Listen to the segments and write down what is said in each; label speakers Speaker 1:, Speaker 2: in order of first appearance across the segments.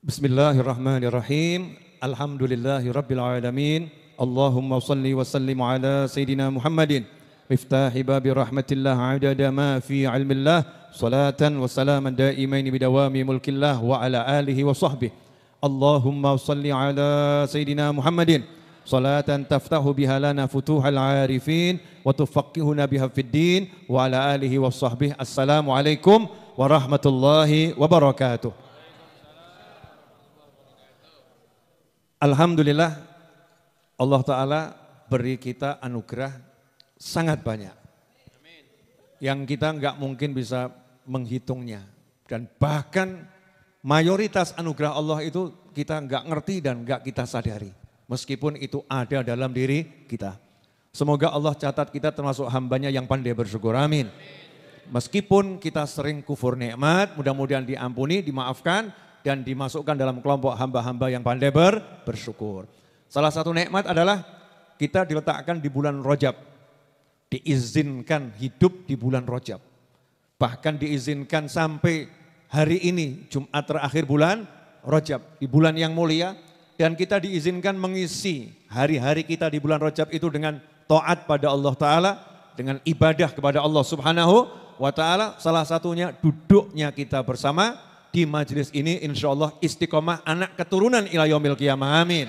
Speaker 1: Bismillahirrahmanirrahim. Alhamdulillahirabbil alamin. Allahumma shalli wa sallim ala sayidina Muhammadin miftahi babi rahmatillah adada ma fi ilmillah salatan wa salaman daimaini bidawami mulkillah wa ala alihi wa sahbihi. Allahumma shalli ala sayidina Muhammadin salatan taftahu biha lana futuhal arifin wa tufaqqihuna biha fid din wa ala alihi wa sahbihi. Assalamualaikum warahmatullahi wabarakatuh. Alhamdulillah, Allah Ta'ala beri kita anugerah sangat banyak yang kita nggak mungkin bisa menghitungnya, dan bahkan mayoritas anugerah Allah itu kita nggak ngerti dan nggak kita sadari meskipun itu ada dalam diri kita. Semoga Allah catat kita termasuk hambanya yang pandai bersyukur, amin. Meskipun kita sering kufur nikmat, mudah-mudahan diampuni, dimaafkan, dan dimasukkan dalam kelompok hamba-hamba yang pandai bersyukur. Salah satu nikmat adalah kita diletakkan di bulan Rajab. Diizinkan hidup di bulan Rajab. Bahkan diizinkan sampai hari ini, Jumat terakhir bulan Rajab, di bulan yang mulia. Dan kita diizinkan mengisi hari-hari kita di bulan Rajab itu dengan taat pada Allah Ta'ala, dengan ibadah kepada Allah Subhanahu wa Ta'ala. Salah satunya duduknya kita bersama di majelis ini, insya Allah istiqomah anak keturunan ila yaumil qiyamah, amin.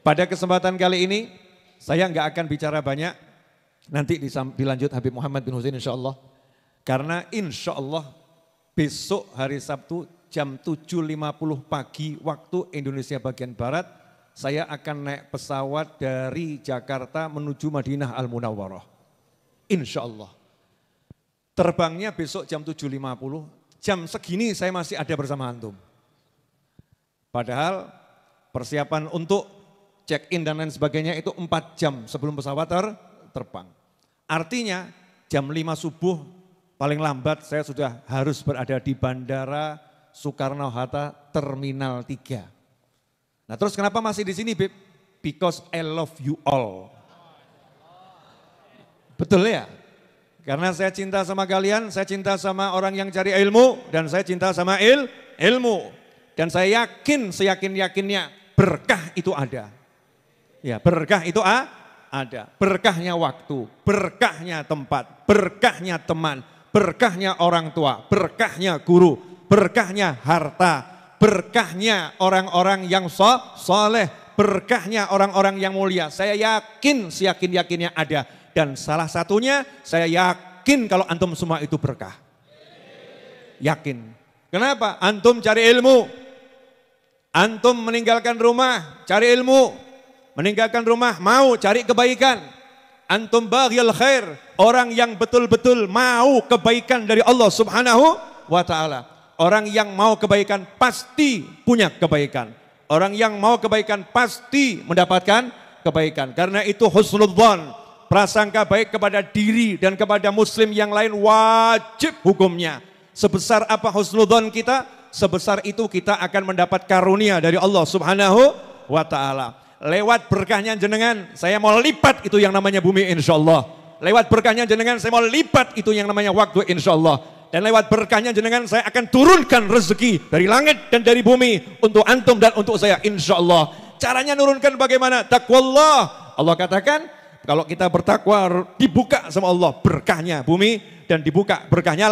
Speaker 1: Pada kesempatan kali ini saya nggak akan bicara banyak, nanti dilanjut Habib Muhammad bin Husain insya Allah. Karena insya Allah besok hari Sabtu jam 7.50 pagi waktu Indonesia bagian Barat, saya akan naik pesawat dari Jakarta menuju Madinah Al-Munawwarah. Insya Allah. Terbangnya besok jam 7.50. Jam segini saya masih ada bersama antum. Padahal persiapan untuk check-in dan lain sebagainya itu 4 jam sebelum pesawat terbang. Artinya jam 5 subuh paling lambat saya sudah harus berada di Bandara Soekarno-Hatta Terminal 3. Nah terus kenapa masih di sini, Bib? Because I love you all. Betul ya? Karena saya cinta sama kalian, saya cinta sama orang yang cari ilmu, dan saya cinta sama ilmu. Dan saya yakin, seyakin-yakinnya berkah itu ada. Ya, berkah itu ada. Berkahnya waktu, berkahnya tempat, berkahnya teman, berkahnya orang tua, berkahnya guru, berkahnya harta, berkahnya orang-orang yang soleh, berkahnya orang-orang yang mulia. Saya yakin, seyakin-yakinnya ada. Dan salah satunya saya yakin kalau antum semua itu berkah. Yakin. Kenapa? Antum cari ilmu. Antum meninggalkan rumah, cari ilmu. Meninggalkan rumah, mau cari kebaikan. Antum baghil khair, orang yang betul-betul mau kebaikan dari Allah Subhanahu wa Ta'ala. Orang yang mau kebaikan pasti punya kebaikan. Orang yang mau kebaikan pasti mendapatkan kebaikan. Karena itu husnudzan. Prasangka baik kepada diri dan kepada muslim yang lain wajib hukumnya. Sebesar apa husnudzon kita, sebesar itu kita akan mendapat karunia dari Allah Subhanahu wa Ta'ala. Lewat berkahnya jenengan, saya mau lipat itu yang namanya bumi insya Allah. Lewat berkahnya jenengan, saya mau lipat itu yang namanya waktu insya Allah. Dan lewat berkahnya jenengan, saya akan turunkan rezeki dari langit dan dari bumi untuk antum dan untuk saya insya Allah. Caranya nurunkan bagaimana? Taqwallah. Allah katakan, kalau kita bertakwa dibuka sama Allah berkahnya bumi dan dibuka berkahnya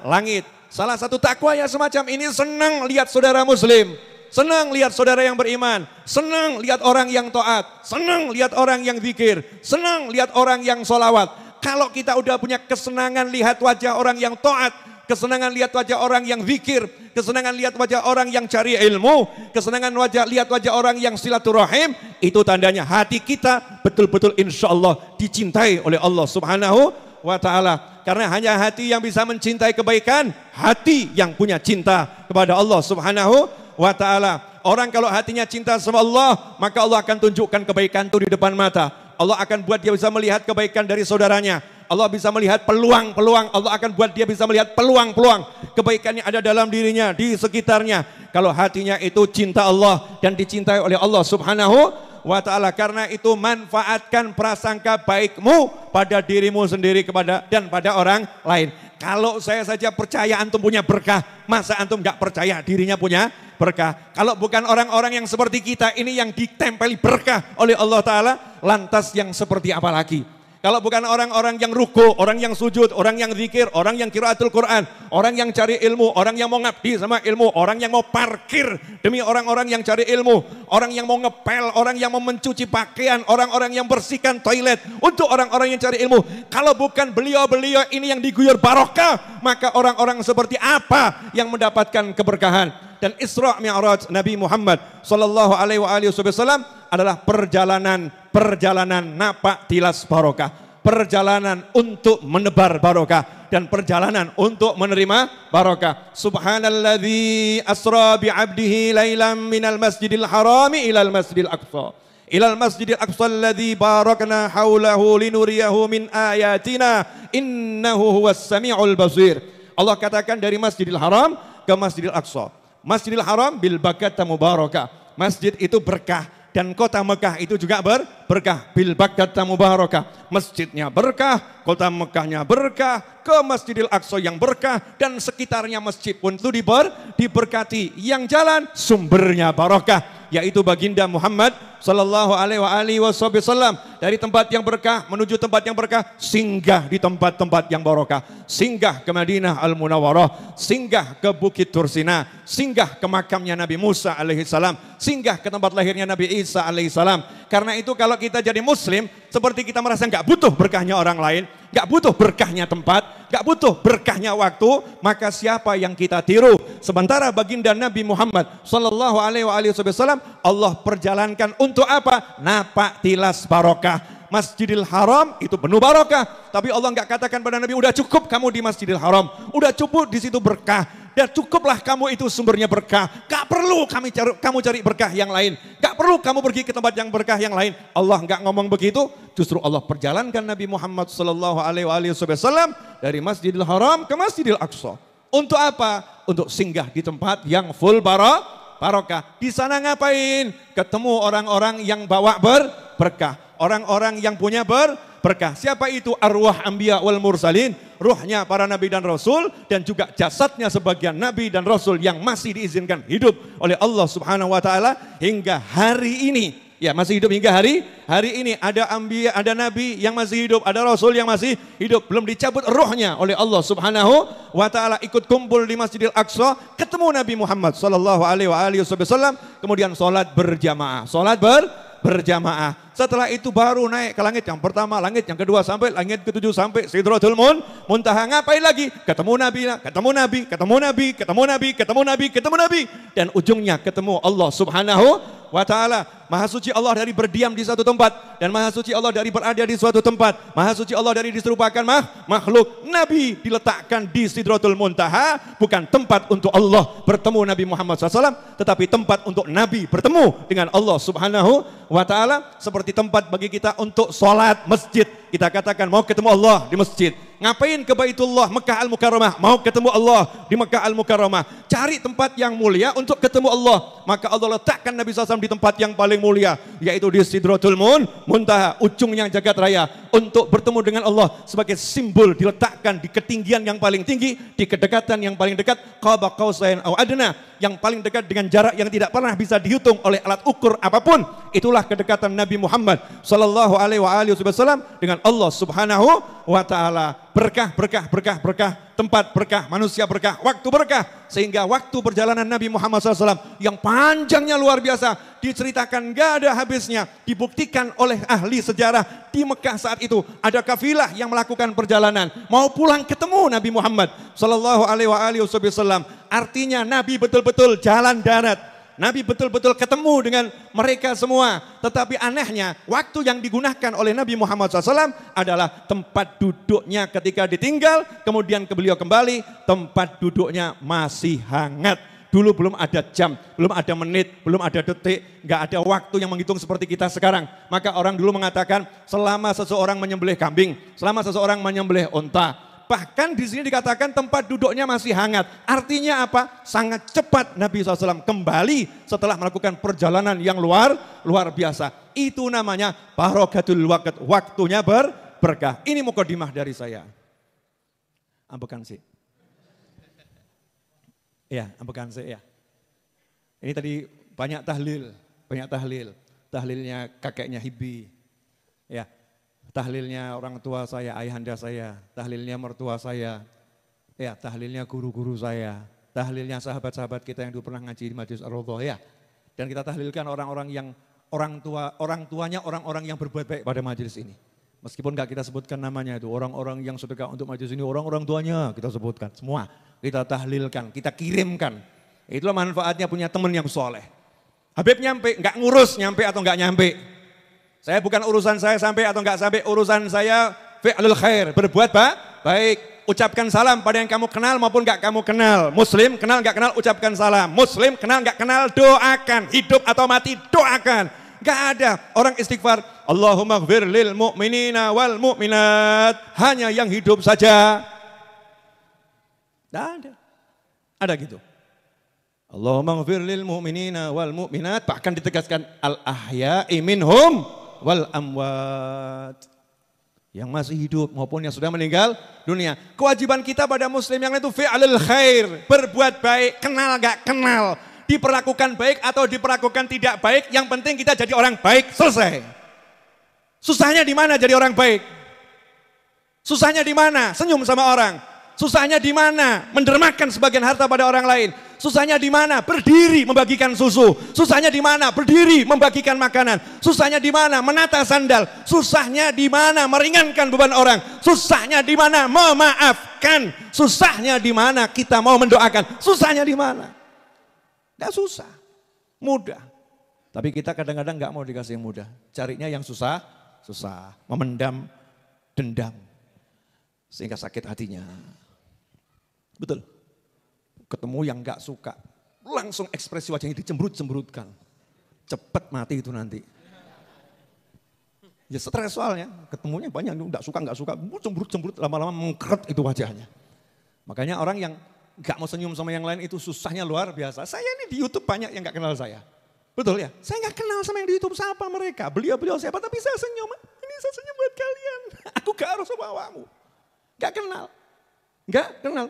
Speaker 1: langit. Salah satu takwa ya semacam ini, senang lihat saudara muslim, senang lihat saudara yang beriman, senang lihat orang yang taat, senang lihat orang yang zikir, senang lihat orang yang sholawat. Kalau kita udah punya kesenangan lihat wajah orang yang taat, kesenangan lihat wajah orang yang zikir, kesenangan lihat wajah orang yang cari ilmu, kesenangan lihat wajah orang yang silaturahim, itu tandanya hati kita betul-betul insya Allah dicintai oleh Allah Subhanahu wa Ta'ala. Karena hanya hati yang bisa mencintai kebaikan, hati yang punya cinta kepada Allah Subhanahu wa Ta'ala. Orang kalau hatinya cinta sama Allah, maka Allah akan tunjukkan kebaikan itu di depan mata. Allah akan buat dia bisa melihat kebaikan dari saudaranya. Allah bisa melihat peluang-peluang. Allah akan buat dia bisa melihat peluang-peluang. Kebaikannya ada dalam dirinya, di sekitarnya. Kalau hatinya itu cinta Allah dan dicintai oleh Allah Subhanahu wa Ta'ala. Karena itu manfaatkan prasangka baikmu pada dirimu sendiri dan pada orang lain. Kalau saya saja percaya antum punya berkah, masa antum gak percaya dirinya punya berkah. Kalau bukan orang-orang yang seperti kita ini yang ditempeli berkah oleh Allah Ta'ala, lantas yang seperti apa lagi? Kalau bukan orang-orang yang ruku, orang yang sujud, orang yang zikir, orang yang qiraatul Quran, orang yang cari ilmu, orang yang mau ngabdi sama ilmu, orang yang mau parkir demi orang-orang yang cari ilmu, orang yang mau ngepel, orang yang mau mencuci pakaian, orang-orang yang bersihkan toilet untuk orang-orang yang cari ilmu. Kalau bukan beliau-beliau ini yang diguyur barokah, maka orang-orang seperti apa yang mendapatkan keberkahan? Dan Isra Mi'raj Nabi Muhammad sallallahu alaihi wasallam adalah perjalanan napak tilas barokah, perjalanan untuk menebar barokah dan perjalanan untuk menerima barokah. Subhanalladzi asra bi 'abdihi lailan minal masjidil harami ilal masjidil aqsa. Ilal masjidil aqsa alladzi barakna haulahu linuriyahu min ayatina innahu huwas samiul basir. Allah katakan dari Masjidil Haram ke Masjidil Aqsa. Masjidil Haram bil bakata mubarakah. Masjid itu berkah dan kota Mekah itu juga berkah. Bil bakata mubarakah. Masjidnya berkah, kota Mekahnya berkah, ke Masjidil Aqsa yang berkah dan sekitarnya masjid pun itu diberkati. Yang jalan sumbernya barokah, yaitu baginda Muhammad sallallahu alaihi wasallam. Dari tempat yang berkah menuju tempat yang berkah, singgah di tempat-tempat yang barokah, singgah ke Madinah Al-Munawwarah, singgah ke Bukit Tursina, singgah ke makamnya Nabi Musa alaihissalam, singgah ke tempat lahirnya Nabi Isa alaihissalam. Karena itu kalau kita jadi muslim, seperti kita merasa nggak butuh berkahnya orang lain, nggak butuh berkahnya tempat, nggak butuh berkahnya waktu, maka siapa yang kita tiru? Sementara baginda Nabi Muhammad sallallahu alaihi wasallam Allah perjalankan untuk apa? Napak tilas barokah. Masjidil Haram itu penuh barokah, tapi Allah nggak katakan pada Nabi, udah cukup kamu di Masjidil Haram, udah cukup di situ berkah, dan cukuplah kamu itu sumbernya berkah, gak perlu kamu cari berkah yang lain, gak perlu kamu pergi ke tempat yang berkah yang lain. Allah nggak ngomong begitu, justru Allah perjalankan Nabi Muhammad sallallahu alaihi wasallam dari Masjidil Haram ke Masjidil Aqsa. Untuk apa? Untuk singgah di tempat yang full barokah. Di sana ngapain? Ketemu orang-orang yang bawa berkah, orang-orang yang punya berkah. Siapa itu? Arwah anbiya wal mursalin, ruhnya para nabi dan rasul, dan juga jasadnya sebagian nabi dan rasul yang masih diizinkan hidup oleh Allah Subhanahu wa taala hingga hari ini. Ya, masih hidup hingga hari ini. Ada anbiya, ada nabi yang masih hidup, ada rasul yang masih hidup, belum dicabut ruhnya oleh Allah Subhanahu wa taala. Ikut kumpul di Masjidil Aqsa, ketemu Nabi Muhammad sallallahu alaihi wasallam, kemudian salat berjamaah. Berjamaah. Setelah itu baru naik ke langit yang pertama, langit yang kedua, sampai langit ketujuh, sampai Sidratul Muntaha. Ngapain lagi? Ketemu Nabi, dan ujungnya ketemu Allah Subhanahu wa taala. Maha suci Allah dari berdiam di satu tempat, dan maha suci Allah dari berada di suatu tempat. Maha suci Allah dari diserupakan makhluk. Nabi diletakkan di Sidratul Muntaha, bukan tempat untuk Allah bertemu Nabi Muhammad SAW, tetapi tempat untuk Nabi bertemu dengan Allah Subhanahu wa taala. Seperti tempat bagi kita untuk sholat masjid. Kita katakan mau ketemu Allah di masjid. Ngapain ke Baitullah Mekah Al-Mukarramah? Mau ketemu Allah di Mekah Al-Mukarramah. Cari tempat yang mulia untuk ketemu Allah. Maka Allah letakkan Nabi SAW di tempat yang paling mulia, yaitu di Sidratul Muntaha, ujungnya jagat raya, untuk bertemu dengan Allah sebagai simbol diletakkan di ketinggian yang paling tinggi, di kedekatan yang paling dekat, qaba qausain au adna, yang paling dekat dengan jarak yang tidak pernah bisa dihitung oleh alat ukur apapun. Itulah kedekatan Nabi Muhammad sallallahu alaihi wasallam dengan Allah Subhanahu wa taala. Berkah, tempat berkah, manusia berkah, waktu berkah, sehingga waktu perjalanan Nabi Muhammad SAW yang panjangnya luar biasa, diceritakan gak ada habisnya, dibuktikan oleh ahli sejarah. Di Mekah saat itu ada kafilah yang melakukan perjalanan mau pulang ketemu Nabi Muhammad sallallahu alaihi wasallam. Artinya Nabi betul-betul jalan darat, Nabi betul-betul ketemu dengan mereka semua. Tetapi anehnya, waktu yang digunakan oleh Nabi Muhammad SAW adalah tempat duduknya ketika ditinggal, kemudian beliau kembali, tempat duduknya masih hangat. Dulu belum ada jam, belum ada menit, belum ada detik, nggak ada waktu yang menghitung seperti kita sekarang. Maka orang dulu mengatakan, selama seseorang menyembelih kambing, selama seseorang menyembelih unta, bahkan di sini dikatakan tempat duduknya masih hangat. Artinya apa? Sangat cepat Nabi SAW kembali setelah melakukan perjalanan yang luar biasa. Itu namanya barokatul waqt, waktunya berkah. Ini mukadimah dari saya. Ambekan sih. Ya, ambekan sih ya. Ini tadi banyak tahlil, banyak tahlil. Tahlilnya kakeknya Hibi, ya, tahlilnya orang tua saya, ayahanda saya, tahlilnya mertua saya, ya, tahlilnya guru-guru saya, tahlilnya sahabat-sahabat kita yang dulu pernah ngaji di Majelis Ar-Raudhah, ya. Dan kita tahlilkan orang-orang yang orang tuanya orang-orang yang berbuat baik pada majelis ini. Meskipun gak kita sebutkan namanya itu, orang-orang yang sedekah untuk majelis ini, orang-orang tuanya kita sebutkan semua. Kita tahlilkan, kita kirimkan. Itulah manfaatnya punya teman yang soleh. Habib nyampe, gak ngurus nyampe atau gak nyampe. Saya bukan urusan saya sampai atau gak sampai, urusan saya fi'lul khair, berbuat baik. Ucapkan salam pada yang kamu kenal maupun gak kamu kenal. Muslim kenal gak kenal, ucapkan salam. Muslim kenal gak kenal, doakan. Hidup atau mati, doakan. Gak ada orang istighfar, Allahumma gfir lil mu'minina wal mu'minat. Hanya yang hidup saja. Gak ada. Ada gitu. Allahumma gfir lil mu'minina wal mu'minat. Bahkan ditegaskan al-ahya'i minhum wal amwat. Yang masih hidup maupun yang sudah meninggal dunia. Kewajiban kita pada muslim yang lain itu fi'lul khair. Berbuat baik, kenal gak kenal. Diperlakukan baik atau diperlakukan tidak baik. Yang penting kita jadi orang baik, selesai. Susahnya di mana jadi orang baik? Susahnya di mana? Senyum sama orang. Susahnya di mana? Mendermakan sebagian harta pada orang lain. Susahnya di mana? Berdiri membagikan susu. Susahnya di mana? Berdiri membagikan makanan. Susahnya di mana? Menata sandal. Susahnya di mana? Meringankan beban orang. Susahnya di mana? Memaafkan. Susahnya di mana? Kita mau mendoakan. Susahnya di mana? Gak susah, mudah. Tapi kita kadang-kadang gak mau dikasih yang mudah. Carinya yang susah, memendam dendam. Sehingga sakit hatinya. Betul. Ketemu yang gak suka, langsung ekspresi wajahnya dicemberut-cemberutkan. Cepet mati itu nanti. Ya stres soalnya, ketemunya banyak, gak suka, cemberut-cemberut, lama-lama mengkeret itu wajahnya. Makanya orang yang gak mau senyum sama yang lain itu susahnya luar biasa. Saya ini di YouTube banyak yang gak kenal saya. Betul ya? Saya gak kenal sama yang di YouTube, siapa mereka? Beliau siapa, tapi saya senyum. Ini saya senyum buat kalian. Aku gak harus sama awakmu. Gak kenal.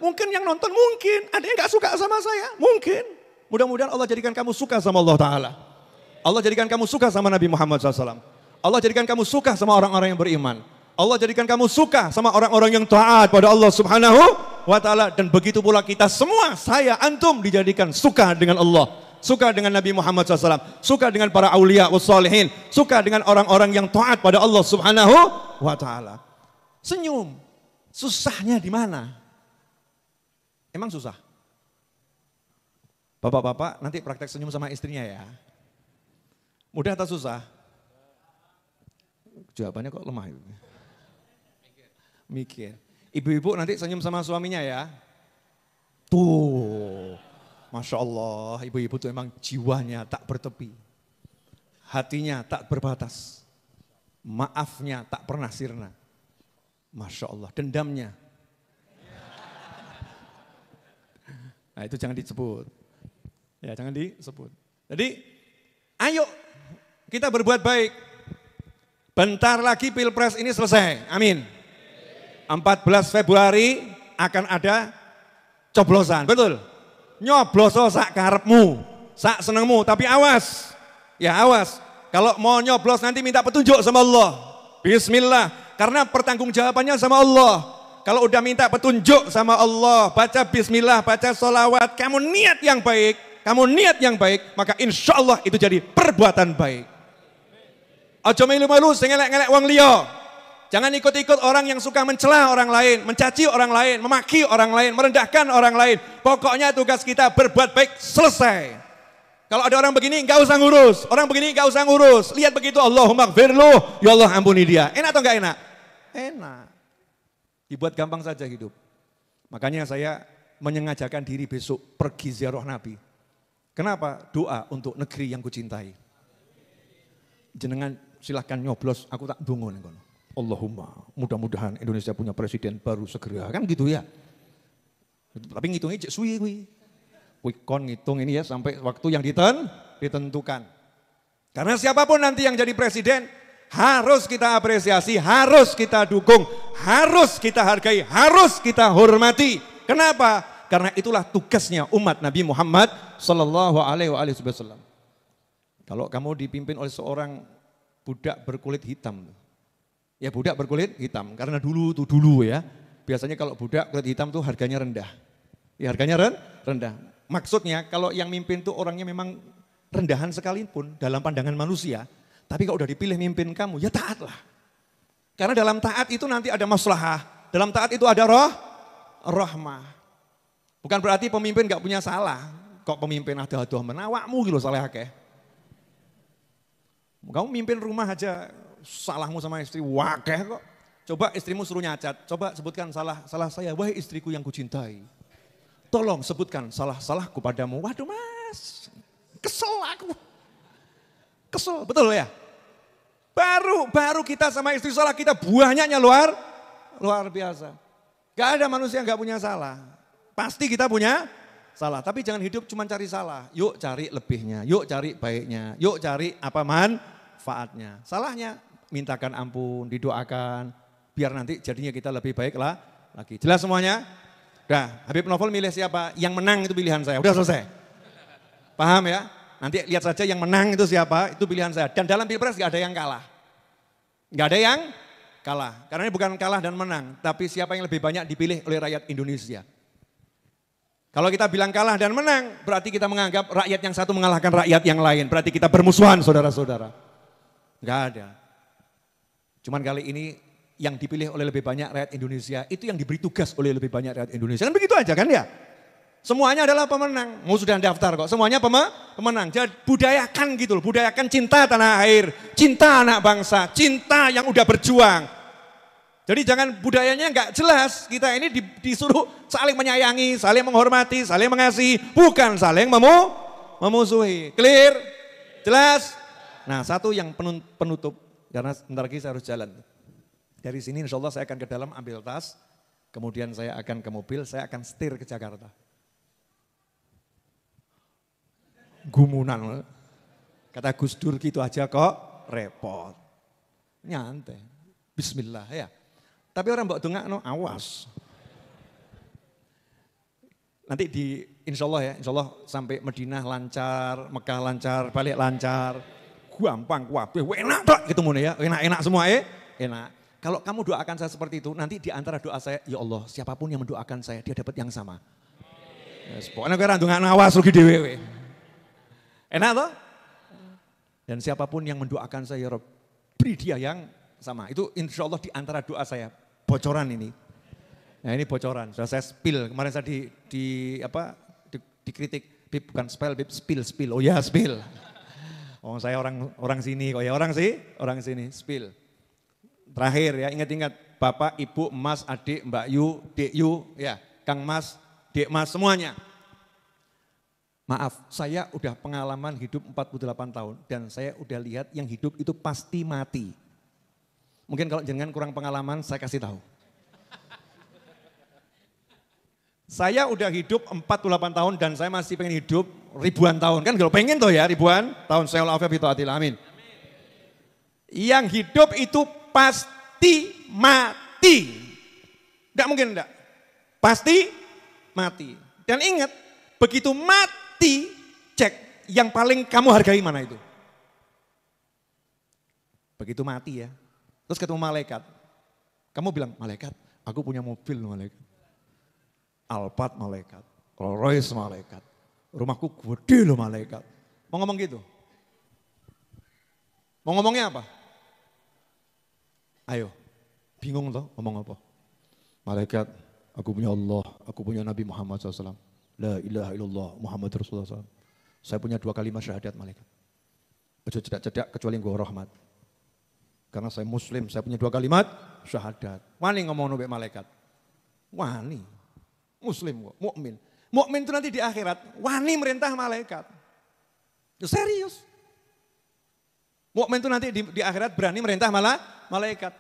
Speaker 1: Mungkin yang nonton, mungkin. Ada yang gak suka sama saya, mungkin. Mudah-mudahan Allah jadikan kamu suka sama Allah Ta'ala. Allah jadikan kamu suka sama Nabi Muhammad SAW. Allah jadikan kamu suka sama orang-orang yang beriman. Allah jadikan kamu suka sama orang-orang yang taat pada Allah Subhanahu wa Ta'ala. Dan begitu pula kita semua, saya, antum dijadikan suka dengan Allah. Suka dengan Nabi Muhammad SAW. Suka dengan para awliya wassalihin. Suka dengan orang-orang yang taat pada Allah Subhanahu wa Ta'ala. Senyum. Susahnya di mana? Emang susah? Bapak-bapak nanti praktek senyum sama istrinya ya. Mudah atau susah? Jawabannya kok lemah itu. Mikir. Ibu-ibu nanti senyum sama suaminya ya. Tuh, Masya Allah, ibu-ibu tuh emang jiwanya tak bertepi. Hatinya tak berbatas. Maafnya tak pernah sirna. Masya Allah, dendamnya. Nah itu jangan disebut. Ya jangan disebut. Jadi, ayo kita berbuat baik. Bentar lagi Pilpres ini selesai, amin. 14 Februari akan ada coblosan, betul? Nyobloso sak karepmu, sak senengmu, tapi awas. Ya awas, kalau mau nyoblos nanti minta petunjuk sama Allah. Bismillah, karena pertanggungjawabannya sama Allah. Kalau udah minta petunjuk sama Allah, baca bismillah, baca sholawat, kamu niat yang baik, maka insya Allah itu jadi perbuatan baik. Aja melu-melu sing ngelek-ngelek wong liya. Jangan ikut-ikut orang yang suka mencela orang lain, mencaci orang lain, memaki orang lain, merendahkan orang lain. Pokoknya tugas kita berbuat baik, selesai. Kalau ada orang begini enggak usah ngurus, orang begini enggak usah ngurus. Lihat begitu, Allahumma gfirlu, ya Allah ampuni dia. Enak atau enggak enak? Enak. Dibuat gampang saja hidup. Makanya saya menyengajakan diri besok pergi ziarah Nabi. Kenapa? Doa untuk negeri yang kucintai. Jenengan silahkan nyoblos, aku tak dungo nih kono. Allahumma, mudah-mudahan Indonesia punya presiden baru segera, kan gitu ya. Tapi ngitungnya cek suwi kuwi. Kuwi kon ngitung ini ya sampai waktu yang ditentukan. Karena siapapun nanti yang jadi presiden harus kita apresiasi, harus kita dukung, harus kita hargai, harus kita hormati. Kenapa? Karena itulah tugasnya umat Nabi Muhammad sallallahu alaihi wasallam. Kalau kamu dipimpin oleh seorang budak berkulit hitam, ya budak berkulit hitam, karena dulu ya, biasanya kalau budak kulit hitam tuh harganya rendah. Ya harganya rendah. Maksudnya kalau yang mimpin tuh orangnya memang rendahan sekalipun dalam pandangan manusia, tapi kalau udah dipilih mimpin kamu, ya taatlah. Karena dalam taat itu nanti ada maslahah, dalam taat itu ada rahmah. Bukan berarti pemimpin gak punya salah, kok pemimpin ada menawakmu gitu salah akeh. Kamu mimpin rumah aja salahmu sama istri wakeh kok. Coba istrimu suruh nyacat, coba sebutkan salah saya, wahai istriku yang kucintai. Tolong sebutkan salah-salahku padamu. Waduh mas, kesel aku. Kesel, betul ya? Baru kita sama istri salah, kita buahnya luar biasa. Gak ada manusia yang gak punya salah. Pasti kita punya salah, tapi jangan hidup cuma cari salah. Yuk cari lebihnya, yuk cari baiknya, yuk cari apa manfaatnya. Salahnya mintakan ampun, didoakan, biar nanti jadinya kita lebih baik lagi. Jelas semuanya? Udah, Habib Novel milih siapa? Yang menang itu pilihan saya, udah selesai. Paham ya? Nanti lihat saja yang menang itu siapa, itu pilihan saya. Dan dalam pilpres gak ada yang kalah. Gak ada yang kalah, karena ini bukan kalah dan menang, tapi siapa yang lebih banyak dipilih oleh rakyat Indonesia. Kalau kita bilang kalah dan menang, berarti kita menganggap rakyat yang satu mengalahkan rakyat yang lain. Berarti kita bermusuhan saudara-saudara. Enggak ada. Cuman kali ini yang dipilih oleh lebih banyak rakyat Indonesia, itu yang diberi tugas oleh lebih banyak rakyat Indonesia. Kan begitu aja kan ya? Semuanya adalah pemenang. Mau sudah daftar kok, semuanya pemenang. Jadi budayakan gitu loh, budayakan cinta tanah air, cinta anak bangsa, cinta yang udah berjuang. Jadi jangan budayanya nggak jelas, kita ini disuruh saling menyayangi, saling menghormati, saling mengasihi, bukan saling memusuhi. Clear? Jelas? Nah satu yang penutup, karena sebentar lagi saya harus jalan. Dari sini insya Allah saya akan ke dalam ambil tas, kemudian saya akan ke mobil, saya akan setir ke Jakarta. Gumunan, kata Gus Dur gitu aja kok repot. Nyantai, bismillah ya. Tapi orang mbok dongakno awas. Nanti insya Allah sampai Madinah lancar, Mekah lancar, balik lancar. Gampang, kabeh, enak tok gitu ya. Enak-enak semua enak. Kalau kamu doakan saya seperti itu, nanti di antara doa saya, ya Allah, siapapun yang mendoakan saya, dia dapat yang sama. Yes, pokoknya kowe ra ndongakno awas rugi dhewe. Enak toh? Dan siapapun yang mendoakan saya, ya Rob, beri dia yang sama. Itu insya Allah di antara doa saya. Bocoran ini. Nah ini bocoran, sudah saya spill. Kemarin saya dikritik, Bib bukan spell, Bib spill. Oh ya spill. Oh saya orang sini, orang sini, spill. Terakhir ya, ingat-ingat Bapak, Ibu, Mas, Adik, Mbak Yu, Dek Yu, ya, Kang Mas, Dek Mas, semuanya. Maaf, saya udah pengalaman hidup 48 tahun dan saya udah lihat yang hidup itu pasti mati. Mungkin kalau jangan kurang pengalaman, saya kasih tahu. Saya udah hidup 48 tahun dan saya masih pengen hidup ribuan tahun. Kan kalau pengen tuh ya ribuan tahun, saya amin. Yang hidup itu pasti mati. Enggak mungkin enggak. Pasti mati. Dan ingat, begitu mati, cek yang paling kamu hargai mana itu. Begitu mati ya. Terus ketemu malaikat. Kamu bilang, malaikat, aku punya mobil malaikat. Alphard malaikat. Rolls Royce malaikat. Rumahku gede loh malaikat. Mau ngomong gitu? Mau ngomongnya apa? Ayo, bingung toh ngomong apa? Malaikat, aku punya Allah, aku punya Nabi Muhammad SAW. La ilaha illallah Muhammad Rasulullah SAW. Saya punya 2 kalimat syahadat malaikat. Ojo cedak-cedak kecuali gue rahmat. Karena saya muslim, saya punya 2 kalimat syahadat. Wani ngomong nabi malaikat. Wani, muslim kok, mukmin. Mukmin itu nanti di akhirat, wani merintah malaikat. Serius. Mukmin itu nanti di akhirat berani merintah malaikat.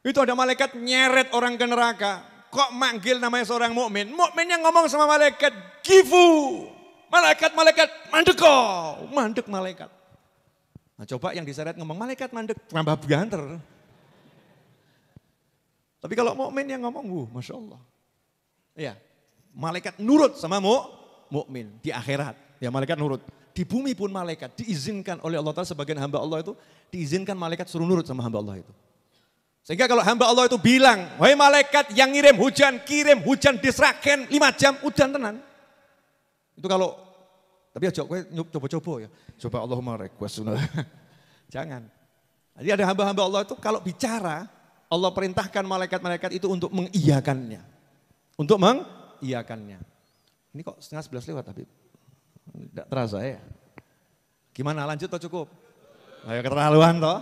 Speaker 1: Itu ada malaikat nyeret orang ke neraka. Kok manggil namanya seorang mukmin? Mukmin yang ngomong sama malaikat, gifu. Malaikat mandek kok. Mandek malaikat. Nah coba yang diseret ngomong malaikat mandek, tambah banter. Tapi kalau mukmin yang ngomong, Masya Allah. Iya, Malaikat nurut sama mukmin di akhirat. Ya malaikat nurut. Di bumi pun malaikat diizinkan oleh Allah Ta'ala, sebagian hamba Allah itu diizinkan malaikat suruh nurut sama hamba Allah itu. Sehingga kalau hamba Allah itu bilang, wahai malaikat yang ngirim hujan, kirim hujan disraken 5 jam, hujan tenan. Itu kalau, tapi aja kowe coba-coba ya. Coba Allahumma request. Jangan. Jadi ada hamba-hamba Allah itu kalau bicara, Allah perintahkan malaikat-malaikat itu untuk mengiyakannya. Untuk mengiyakannya. Ini kok 10:30 lewat tapi tidak terasa ya. Gimana lanjut atau cukup? Ayo keterlaluan toh.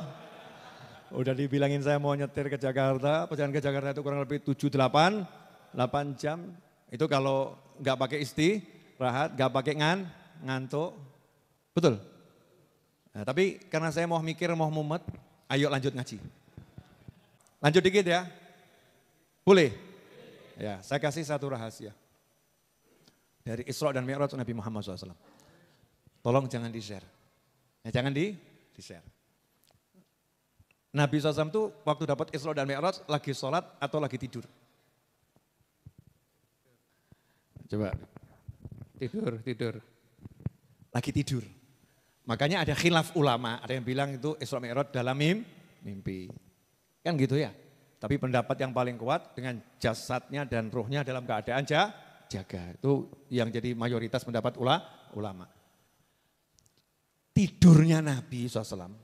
Speaker 1: Udah dibilangin saya mau nyetir ke Jakarta, perjalanan ke Jakarta itu kurang lebih 8 jam. Itu kalau nggak pakai istirahat, nggak pakai ngantuk. Betul? Nah, tapi karena saya mau mikir, mau mumet, ayo lanjut ngaji. Lanjut dikit ya. Boleh? Ya, saya kasih satu rahasia. Dari Isra dan Mi'raj Nabi Muhammad SAW. Tolong jangan di-share. Ya, jangan di-share. Nabi SAW itu waktu dapat Isra dan Mi'raj lagi sholat atau lagi tidur? Coba. Tidur. Lagi tidur. Makanya ada khilaf ulama, ada yang bilang itu Isra Mi'raj dalam mimpi. Kan gitu ya. Tapi pendapat yang paling kuat dengan jasadnya dan ruhnya dalam keadaan jaga. Itu yang jadi mayoritas pendapat ulama. Tidurnya Nabi SAW,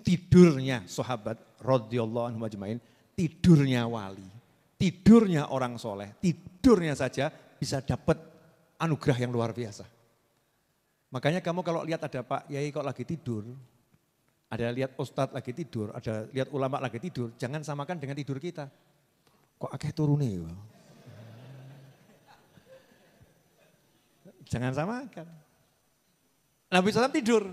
Speaker 1: tidurnya sahabat radhiyallahu anhum ajmain, tidurnya wali, tidurnya orang soleh, tidurnya saja bisa dapat anugerah yang luar biasa. Makanya kamu kalau lihat ada Pak Yai kok lagi tidur, ada lihat Ustadz lagi tidur, ada lihat ulama lagi tidur, jangan samakan dengan tidur kita. Kok akeh turune ya? Jangan samakan. Nabi SAW tidur,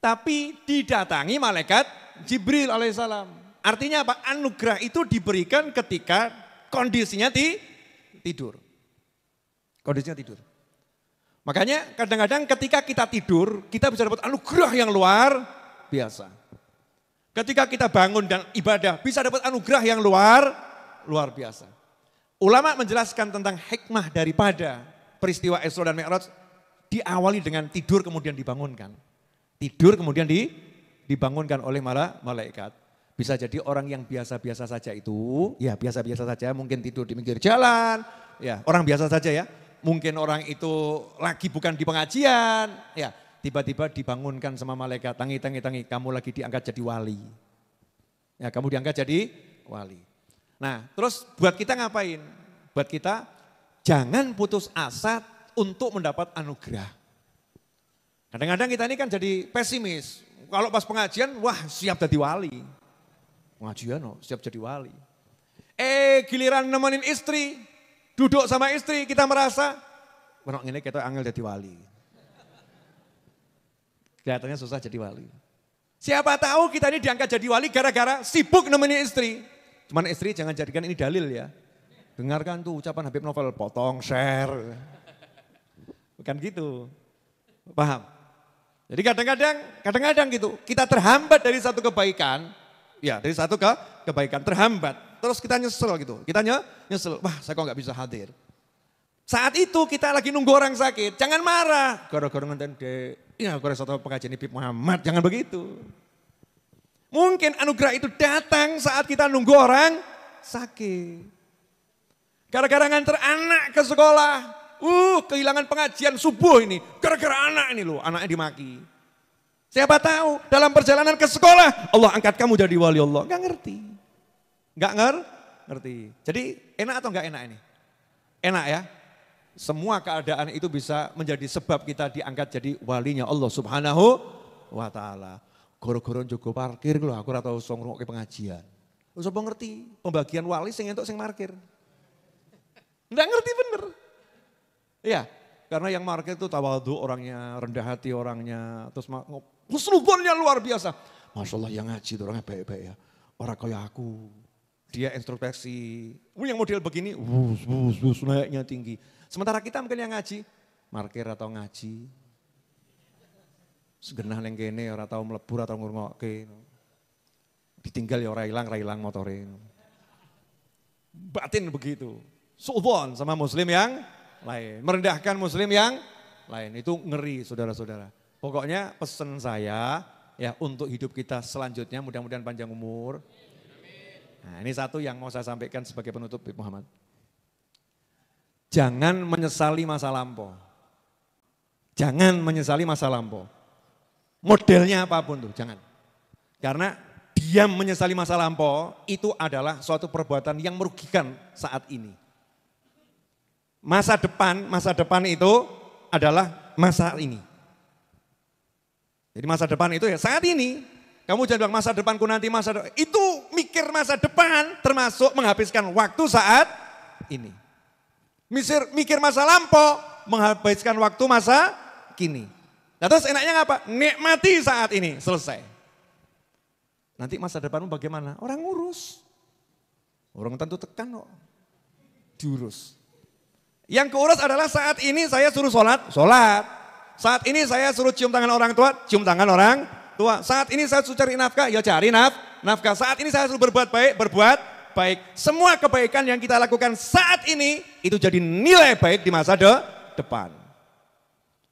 Speaker 1: tapi didatangi malaikat Jibril alaihissalam. Artinya apa? Anugerah itu diberikan ketika kondisinya tidur. Kondisinya tidur. Makanya kadang-kadang ketika kita tidur, kita bisa dapat anugerah yang luar biasa. Ketika kita bangun dan ibadah, bisa dapat anugerah yang luar biasa. Ulama menjelaskan tentang hikmah daripada peristiwa Isra dan Mi'raj diawali dengan tidur kemudian dibangunkan. Tidur kemudian dibangunkan oleh malaikat. Bisa jadi orang yang biasa-biasa saja itu, ya biasa-biasa saja, mungkin tidur di pinggir jalan, ya orang biasa saja ya. Mungkin orang itu lagi bukan di pengajian, ya tiba-tiba dibangunkan sama malaikat, tangi, kamu lagi diangkat jadi wali. Ya kamu diangkat jadi wali. Nah terus buat kita ngapain? Buat kita jangan putus asa untuk mendapat anugerah. Kadang-kadang kita ini kan jadi pesimis. Kalau pas pengajian, wah siap jadi wali. Pengajian siap jadi wali. Giliran nemenin istri, duduk sama istri kita merasa, menok ini kita angel jadi wali. Kelihatannya susah jadi wali. Siapa tahu kita ini diangkat jadi wali gara-gara sibuk nemenin istri. Cuman istri jangan jadikan ini dalil ya. Dengarkan tuh ucapan Habib Novel, potong, share. Bukan gitu. Paham? Jadi kadang-kadang gitu, kita terhambat dari satu kebaikan, ya dari satu kebaikan terhambat. Terus kita nyesel gitu, kita nyesel, wah saya kok gak bisa hadir. Saat itu kita lagi nunggu orang sakit, jangan marah. Gara-gara ngenten ya gara satu pengajian Habib Muhammad, jangan begitu. Mungkin anugerah itu datang saat kita nunggu orang sakit. Gara-gara nganter anak ke sekolah, kehilangan pengajian subuh ini, gara-gara anak ini loh, anaknya dimaki. Siapa tahu dalam perjalanan ke sekolah, Allah angkat kamu jadi wali Allah. Gak ngerti. Jadi enak atau enggak enak ini? Enak ya. Semua keadaan itu bisa menjadi sebab kita diangkat jadi walinya Allah Subhanahu wa ta'ala. Goro-goro jogo parkir loh, aku ora tau song ngrungokke pengajian. Wis apa ngerti pembagian wali sing entuk sing parkir. Enggak ngerti bener. Iya, karena yang market itu tawadhu orangnya, rendah hati orangnya, terus husnudzonnya luar biasa. Masya Allah yang ngaji itu orangnya baik-baik ya. Orang kayak aku, dia introspeksi, yang model begini, naiknya tinggi. Sementara kita mungkin yang ngaji, markir atau ngaji, segenah neng kene, orang tahu melebur atau ngurungokke. Ditinggal ya orang hilang motore. Batin begitu. suudzon sama muslim yang lain. Merendahkan muslim yang lain. Itu ngeri saudara-saudara. Pokoknya pesan saya ya untuk hidup kita selanjutnya mudah-mudahan panjang umur. Nah ini satu yang mau saya sampaikan sebagai penutup Muhammad. Jangan menyesali masa lampau. Jangan menyesali masa lampau. Modelnya apapun tuh, jangan. Karena diam menyesali masa lampau itu adalah suatu perbuatan yang merugikan saat ini. Masa depan itu adalah masa ini. Jadi masa depan itu ya saat ini. Kamu jangan bilang masa depanku nanti itu mikir masa depan termasuk menghabiskan waktu saat ini. Mikir masa lampau, menghabiskan waktu masa kini. Nah terus enaknya apa? Nikmati saat ini, selesai. Nanti masa depanmu bagaimana? Orang ngurus. Orang tentu tekan kok. Diurus. Yang keurus adalah saat ini saya suruh sholat. Saat ini saya suruh cium tangan orang tua, cium tangan orang tua. Saat ini saya suruh cari nafkah, ya cari nafkah. Saat ini saya suruh berbuat baik. Semua kebaikan yang kita lakukan saat ini itu jadi nilai baik di masa depan.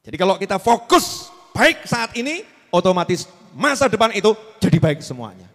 Speaker 1: Jadi kalau kita fokus baik saat ini, otomatis masa depan itu jadi baik semuanya.